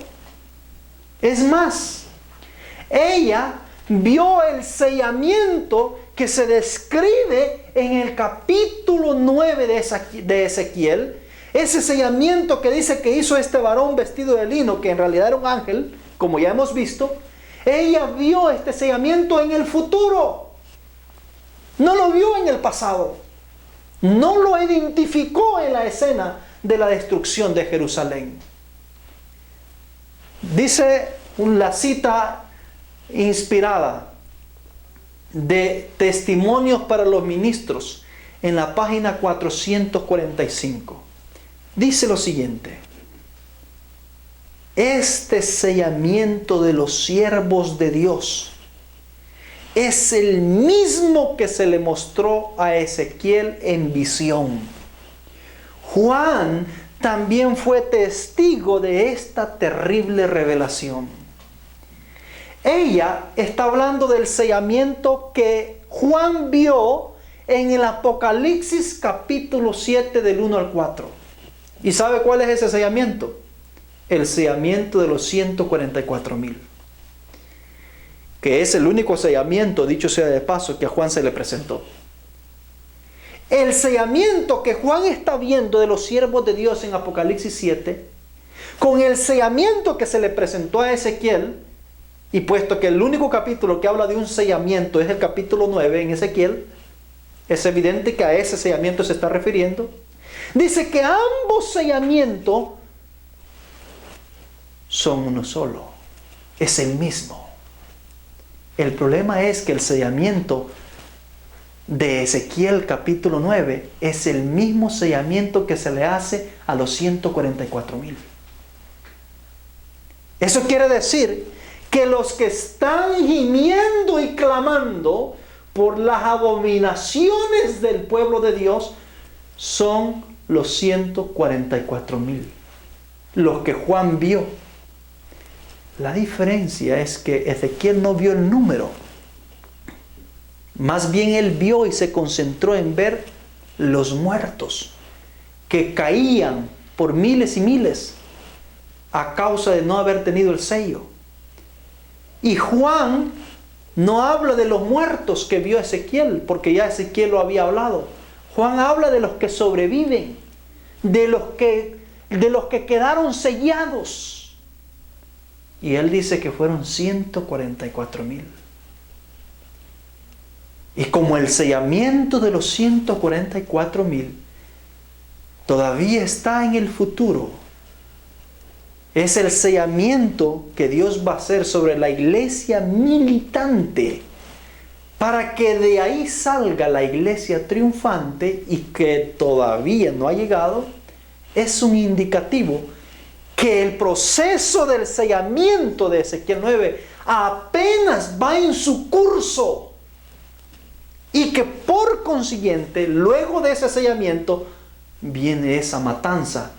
Es más, ella vio el sellamiento que se describe en el capítulo 9 de Ezequiel, ese sellamiento que dice que hizo este varón vestido de lino, que en realidad era un ángel, como ya hemos visto. Ella vio este sellamiento en el futuro, no lo vio en el pasado, no lo identificó en la escena de la destrucción de Jerusalén. Dice la cita inspirada de Testimonios para los Ministros en la página 445. Dice lo siguiente: este sellamiento de los siervos de Dios es el mismo que se le mostró a Ezequiel en visión. Juan también fue testigo de esta terrible revelación. Ella está hablando del sellamiento que Juan vio en el Apocalipsis capítulo 7 del 1 al 4. ¿Y sabe cuál es ese sellamiento? El sellamiento de los 144,000. Que es el único sellamiento, dicho sea de paso, que a Juan se le presentó. El sellamiento que Juan está viendo de los siervos de Dios en Apocalipsis 7, con el sellamiento que se le presentó a Ezequiel, y puesto que el único capítulo que habla de un sellamiento es el capítulo 9 en Ezequiel, es evidente que a ese sellamiento se está refiriendo. Dice que ambos sellamientos son uno solo, es el mismo. El problema es que el sellamiento de Ezequiel capítulo 9 es el mismo sellamiento que se le hace a los 144,000. Eso quiere decir que los que están gimiendo y clamando por las abominaciones del pueblo de Dios son los 144,000, los que Juan vio. La diferencia es que Ezequiel no vio el número. Más bien él vio y se concentró en ver los muertos que caían por miles y miles a causa de no haber tenido el sello. Y Juan no habla de los muertos que vio Ezequiel, porque ya Ezequiel lo había hablado. Juan habla de los que sobreviven, de los que quedaron sellados. Y él dice que fueron 144,000. Y como el sellamiento de los 144,000 todavía está en el futuro, es el sellamiento que Dios va a hacer sobre la iglesia militante, para que de ahí salga la iglesia triunfante y que todavía no ha llegado. Es un indicativo que el proceso del sellamiento de Ezequiel 9 apenas va en su curso, y que por consiguiente, luego de ese sellamiento, viene esa matanza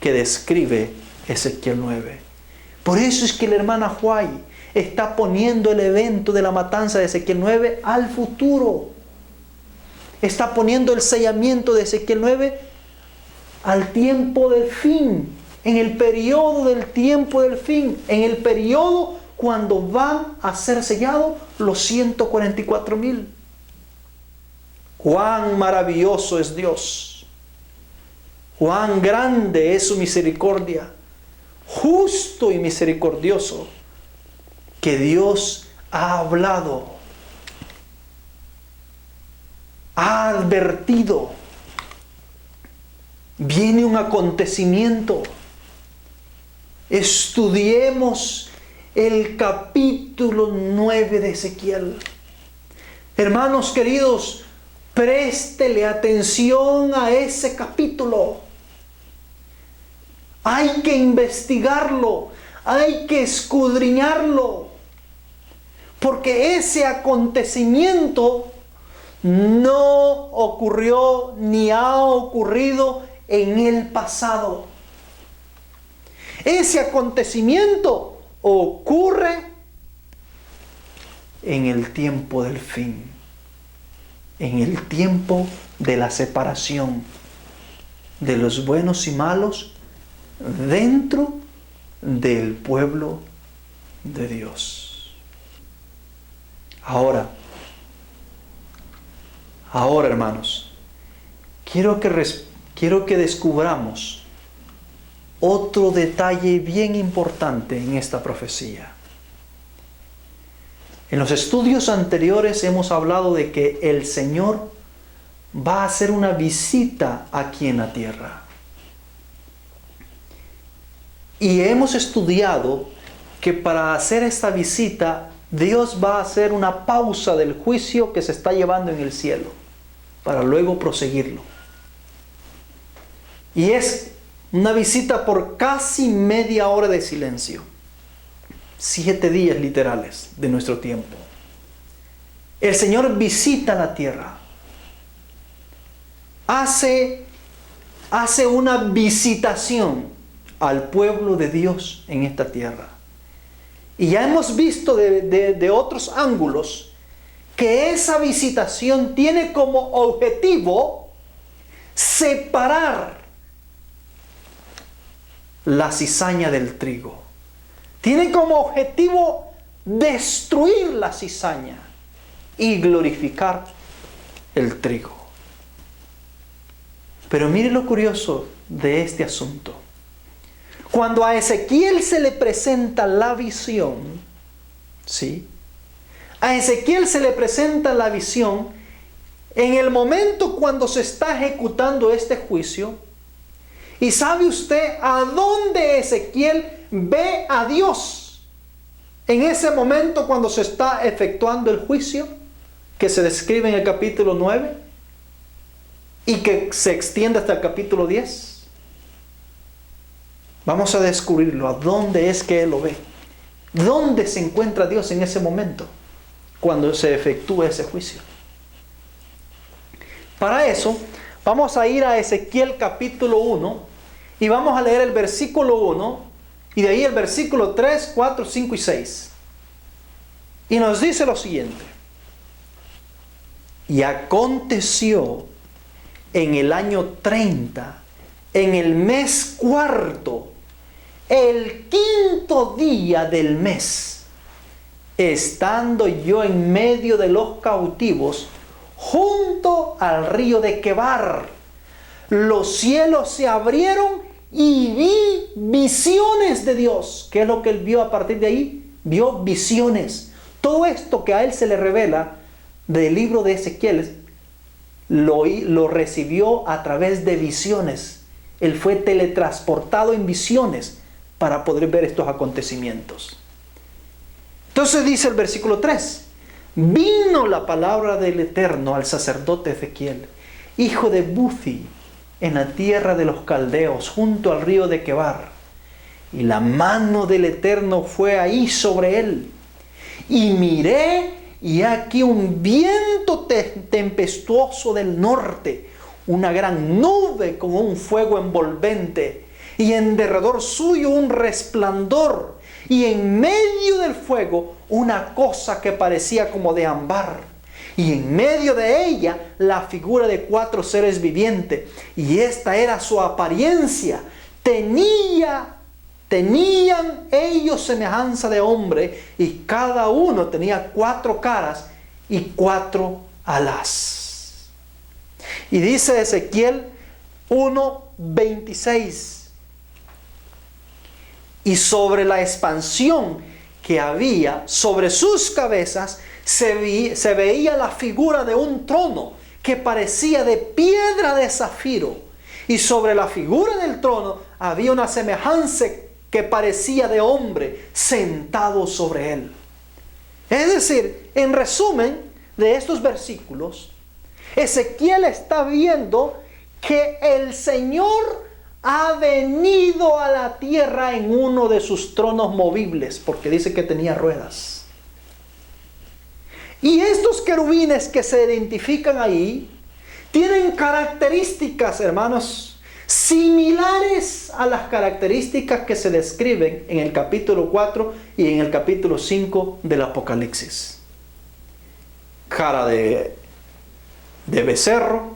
que describe Ezequiel 9. Por eso es que la hermana White está poniendo el evento de la matanza de Ezequiel 9 al futuro. Está poniendo el sellamiento de Ezequiel 9 al tiempo del fin, en el periodo del tiempo del fin, en el periodo cuando van a ser sellados los 144,000. Cuán maravilloso es Dios, cuán grande es su misericordia, justo y misericordioso, que Dios ha hablado, ha advertido. Viene un acontecimiento. Estudiemos el capítulo 9 de Ezequiel. Hermanos queridos, préstele atención a ese capítulo. Hay que investigarlo, hay que escudriñarlo, porque ese acontecimiento no ocurrió ni ha ocurrido en el pasado. Ese acontecimiento ocurre en el tiempo del fin, en el tiempo de la separación de los buenos y malos dentro del pueblo de Dios. Ahora, hermanos, quiero que descubramos otro detalle bien importante en esta profecía. En los estudios anteriores hemos hablado de que el Señor va a hacer una visita aquí en la tierra. Y hemos estudiado que para hacer esta visita, Dios va a hacer una pausa del juicio que se está llevando en el cielo, para luego proseguirlo. Y es una visita por casi media hora de silencio. 7 días literales de nuestro tiempo. El Señor visita la tierra. Hace una visitación al pueblo de Dios en esta tierra. Y ya hemos visto de otros ángulos que esa visitación tiene como objetivo separar la cizaña del trigo. Tiene como objetivo destruir la cizaña y glorificar el trigo. Pero mire lo curioso de este asunto. Cuando a Ezequiel se le presenta la visión, ¿sí? A Ezequiel se le presenta la visión en el momento cuando se está ejecutando este juicio. ¿Y sabe usted a dónde Ezequiel ve a Dios en ese momento cuando se está efectuando el juicio que se describe en el capítulo 9 y que se extiende hasta el capítulo 10? Vamos a descubrirlo. ¿A dónde es que él lo ve? ¿Dónde se encuentra Dios en ese momento cuando se efectúa ese juicio? Para eso vamos a ir a Ezequiel capítulo 1 y vamos a leer el versículo 1 y de ahí el versículo 3, 4, 5 y 6. Y nos dice lo siguiente. Y aconteció en el año 30, en el mes cuarto, el 5.º día del mes, estando yo en medio de los cautivos, junto al río de Quebar, los cielos se abrieron y vi visiones de Dios. ¿Qué es lo que él vio a partir de ahí? Vio visiones. Todo esto que a él se le revela del libro de Ezequiel lo recibió a través de visiones. Él fue teletransportado en visiones para poder ver estos acontecimientos. Entonces dice el versículo 3: vino la palabra del Eterno al sacerdote Ezequiel, hijo de Buzi, en la tierra de los caldeos, junto al río de Quebar. Y la mano del Eterno fue ahí sobre él. Y miré, y aquí un viento tempestuoso del norte, una gran nube como un fuego envolvente, y en derredor suyo un resplandor, y en medio del fuego una cosa que parecía como de ámbar, y en medio de ella la figura de 4 seres vivientes, y esta era su apariencia. Tenían ellos semejanza de hombre, y cada uno tenía 4 caras y 4 alas. Y dice Ezequiel 1:26: y sobre la expansión que había sobre sus cabezas se veía la figura de un trono que parecía de piedra de zafiro, y sobre la figura del trono había una semejanza que parecía de hombre sentado sobre él. Es decir, en resumen de estos versículos, Ezequiel está viendo que el Señor ha venido a la tierra en uno de sus tronos movibles, porque dice que tenía ruedas. Y estos querubines que se identifican ahí tienen características, hermanos, similares a las características que se describen en el capítulo 4 y en el capítulo 5 del Apocalipsis. Cara de becerro,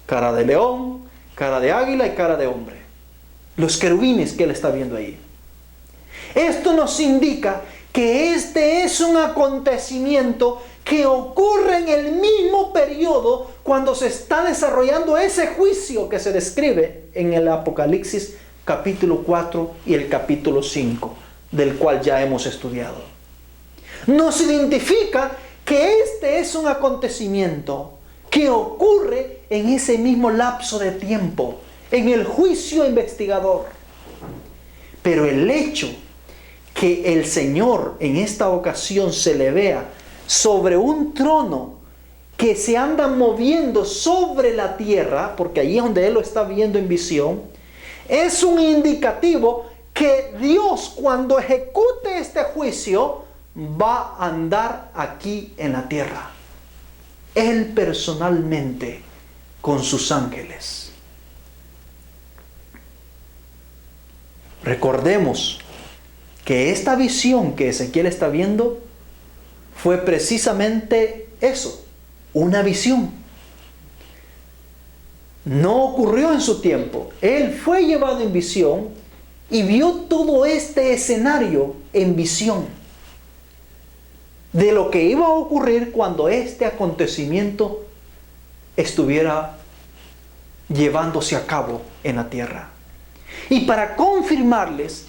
cara de león, cara de águila y cara de hombre. Los querubines que él está viendo ahí. Esto nos indica que este es un acontecimiento que ocurre en el mismo periodo cuando se está desarrollando ese juicio que se describe en el Apocalipsis capítulo 4 y el capítulo 5, del cual ya hemos estudiado. Nos identifica que este es un acontecimiento que ocurre en ese mismo lapso de tiempo, en el juicio investigador. Pero el hecho que el Señor en esta ocasión se le vea sobre un trono que se anda moviendo sobre la tierra, porque ahí es donde él lo está viendo en visión, es un indicativo que Dios, cuando ejecute este juicio, va a andar aquí en la tierra. Él personalmente, con sus ángeles. Recordemos que esta visión que Ezequiel está viendo fue precisamente eso, una visión. No ocurrió en su tiempo. Él fue llevado en visión y vio todo este escenario en visión de lo que iba a ocurrir cuando este acontecimiento estuviera llevándose a cabo en la tierra. Y para confirmarles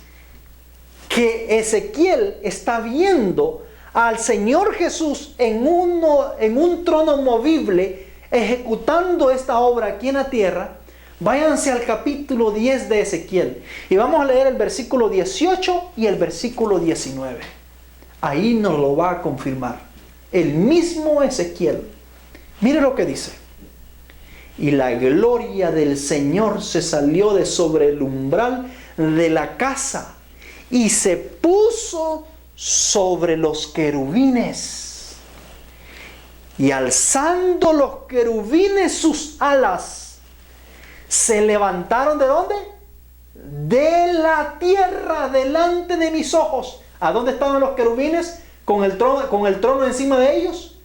que Ezequiel está viendo al Señor Jesús en un trono movible, ejecutando esta obra aquí en la tierra, váyanse al capítulo 10 de Ezequiel. Y vamos a leer el versículo 18 y el versículo 19. Ahí nos lo va a confirmar el mismo Ezequiel. Mire lo que dice. Y la gloria del Señor se salió de sobre el umbral de la casa y se puso sobre los querubines. Y alzando los querubines sus alas, se levantaron ¿de dónde? De la tierra delante de mis ojos. ¿A dónde estaban los querubines con el trono encima de ellos?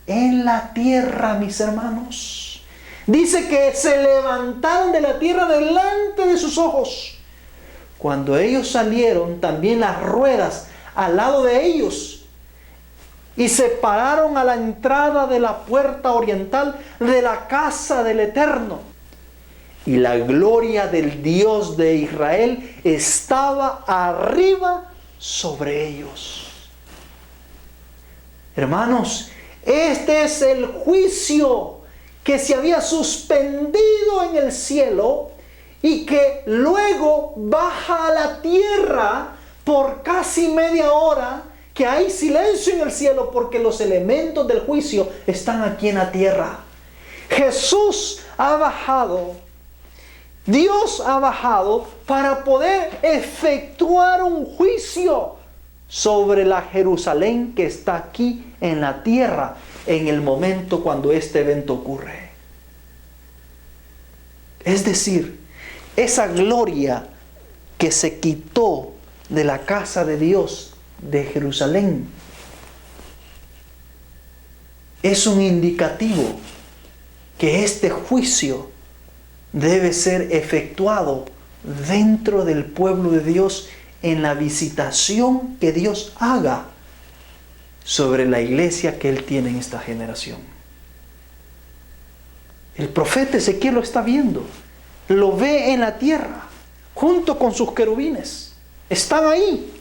En la tierra, mis hermanos. Dice que se levantaron de la tierra delante de sus ojos. Cuando ellos salieron, también las ruedas al lado de ellos, y se pararon a la entrada de la puerta oriental de la casa del Eterno. Y la gloria del Dios de Israel estaba arriba sobre ellos. Hermanos, este es el juicio que se había suspendido en el cielo y que luego baja a la tierra por casi media hora, que hay silencio en el cielo porque los elementos del juicio están aquí en la tierra. Jesús ha bajado, Dios ha bajado para poder efectuar un juicio sobre la Jerusalén que está aquí en la tierra en el momento cuando este evento ocurre. Es decir, esa gloria que se quitó de la casa de Dios de Jerusalén es un indicativo que este juicio debe ser efectuado dentro del pueblo de Dios en la visitación que Dios haga sobre la iglesia que Él tiene en esta generación. El profeta Ezequiel lo está viendo, lo ve en la tierra, junto con sus querubines. Están ahí.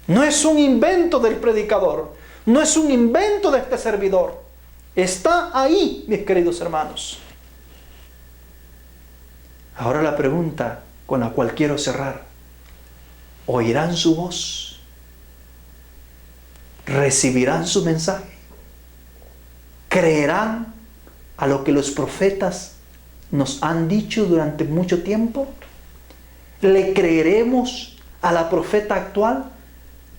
No es un invento del predicador, no es un invento de este servidor. Está ahí, mis queridos hermanos. Ahora la pregunta con la cual quiero cerrar: ¿oirán su voz? ¿Recibirán su mensaje? ¿Creerán a lo que los profetas nos han dicho durante mucho tiempo? ¿Le creeremos a la profeta actual?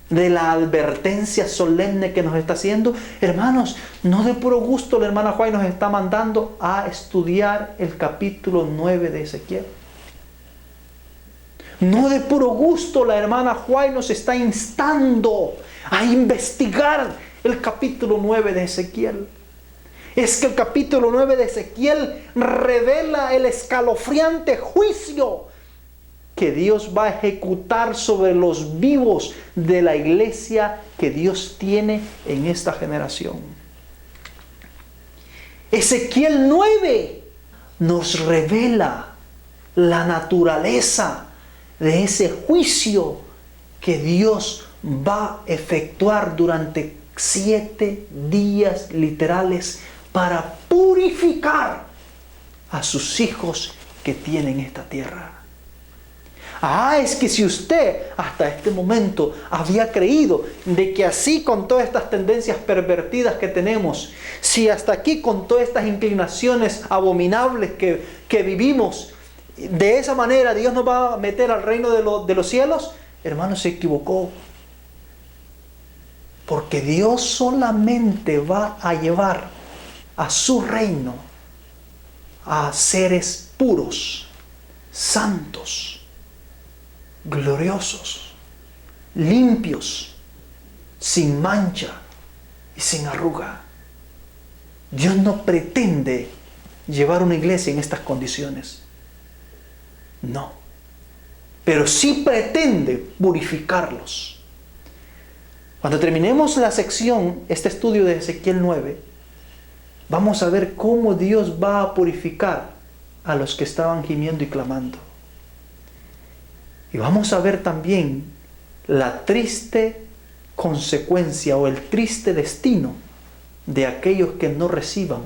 de la advertencia solemne que nos está haciendo? Hermanos, no de puro gusto la hermana Juárez nos está mandando a estudiar el capítulo 9 de Ezequiel. No de puro gusto la hermana Juárez nos está instando a investigar el capítulo 9 de Ezequiel. Es que el capítulo 9 de Ezequiel revela el escalofriante juicio que Dios va a ejecutar sobre los vivos de la iglesia que Dios tiene en esta generación. Ezequiel 9 nos revela la naturaleza de ese juicio que Dios va a efectuar durante 7 días literales para purificar a sus hijos que tienen esta tierra. Es que si usted hasta este momento había creído de que así con todas estas tendencias pervertidas que tenemos, si hasta aquí con todas estas inclinaciones abominables que vivimos, de esa manera Dios nos va a meter al reino de los cielos, hermano, se equivocó. Porque Dios solamente va a llevar a su reino a seres puros, santos, gloriosos, limpios, sin mancha y sin arruga. Dios no pretende llevar una iglesia en estas condiciones. No. Pero sí pretende purificarlos. Cuando terminemos la sección, este estudio de Ezequiel 9, vamos a ver cómo Dios va a purificar a los que estaban gimiendo y clamando. Y vamos a ver también la triste consecuencia o el triste destino de aquellos que no reciban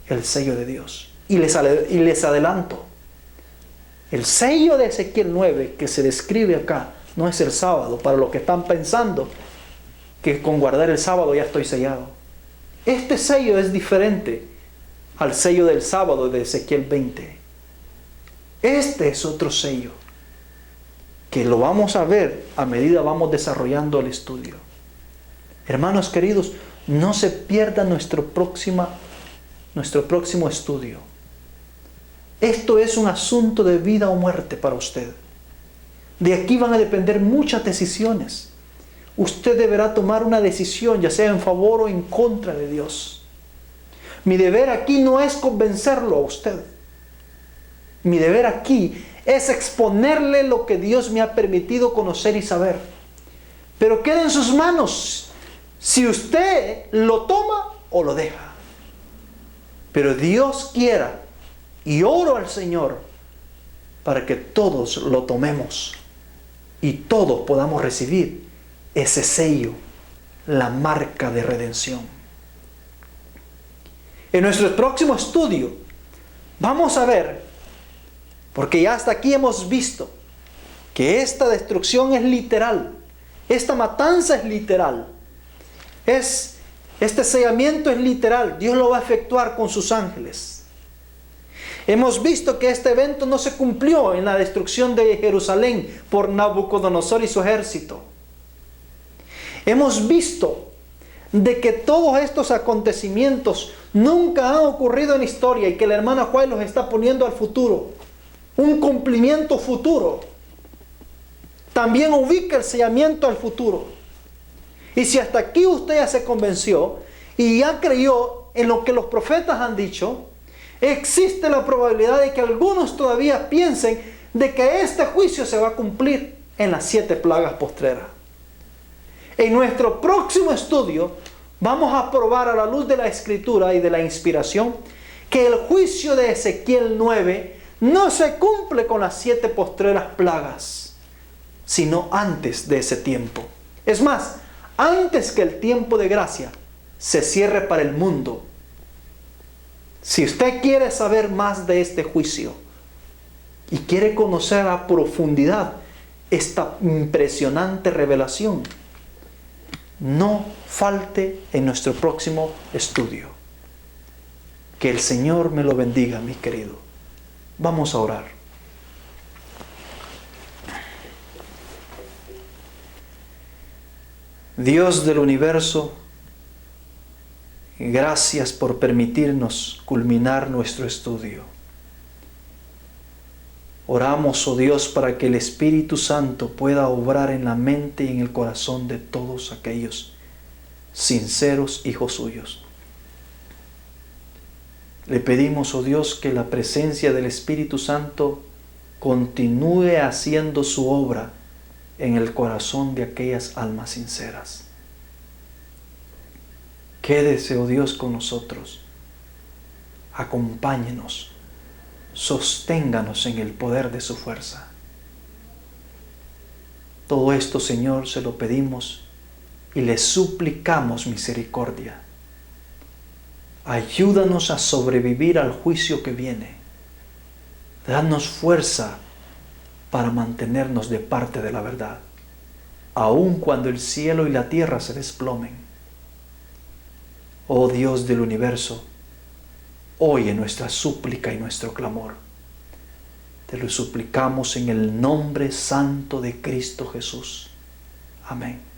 el sello de Dios. Y les adelanto, el sello de Ezequiel 9 que se describe acá no es el sábado, para los que están pensando que con guardar el sábado ya estoy sellado. Este sello es diferente al sello del sábado de Ezequiel 20. Este es otro sello que lo vamos a ver a medida vamos desarrollando el estudio. Hermanos queridos, no se pierda nuestro próximo estudio. Esto es un asunto de vida o muerte para usted. De aquí van a depender muchas decisiones. Usted deberá tomar una decisión, ya sea en favor o en contra de Dios. Mi deber aquí no es convencerlo a usted. Mi deber aquí es exponerle lo que Dios me ha permitido conocer y saber. Pero queda en sus manos si usted lo toma o lo deja. Pero Dios quiera, y oro al Señor para que todos lo tomemos y todos podamos recibir ese sello, la marca de redención. En nuestro próximo estudio vamos a ver, porque ya hasta aquí hemos visto que esta destrucción es literal, esta matanza es literal, este sellamiento es literal, Dios lo va a efectuar con sus ángeles. Hemos visto que este evento no se cumplió en la destrucción de Jerusalén por Nabucodonosor y su ejército. Hemos visto de que todos estos acontecimientos nunca han ocurrido en la historia y que la hermana Juárez los está poniendo al futuro, un cumplimiento futuro. También ubica el sellamiento al futuro. Y si hasta aquí usted ya se convenció y ya creyó en lo que los profetas han dicho, existe la probabilidad de que algunos todavía piensen de que este juicio se va a cumplir en las 7 plagas postreras. En nuestro próximo estudio vamos a probar a la luz de la Escritura y de la inspiración que el juicio de Ezequiel 9 no se cumple con las 7 postreras plagas, sino antes de ese tiempo. Es más, antes que el tiempo de gracia se cierre para el mundo. Si usted quiere saber más de este juicio y quiere conocer a profundidad esta impresionante revelación, no falte en nuestro próximo estudio. Que el Señor me lo bendiga, mi querido. Vamos a orar. Dios del universo, gracias por permitirnos culminar nuestro estudio. Oramos, oh Dios, para que el Espíritu Santo pueda obrar en la mente y en el corazón de todos aquellos sinceros hijos suyos. Le pedimos, oh Dios, que la presencia del Espíritu Santo continúe haciendo su obra en el corazón de aquellas almas sinceras. Quédese, oh Dios, con nosotros. Acompáñenos. Sosténganos en el poder de su fuerza. Todo esto, Señor, se lo pedimos y le suplicamos misericordia. Ayúdanos a sobrevivir al juicio que viene. Danos fuerza para mantenernos de parte de la verdad, aun cuando el cielo y la tierra se desplomen. Oh Dios del universo, oye nuestra súplica y nuestro clamor. Te lo suplicamos en el nombre santo de Cristo Jesús. Amén.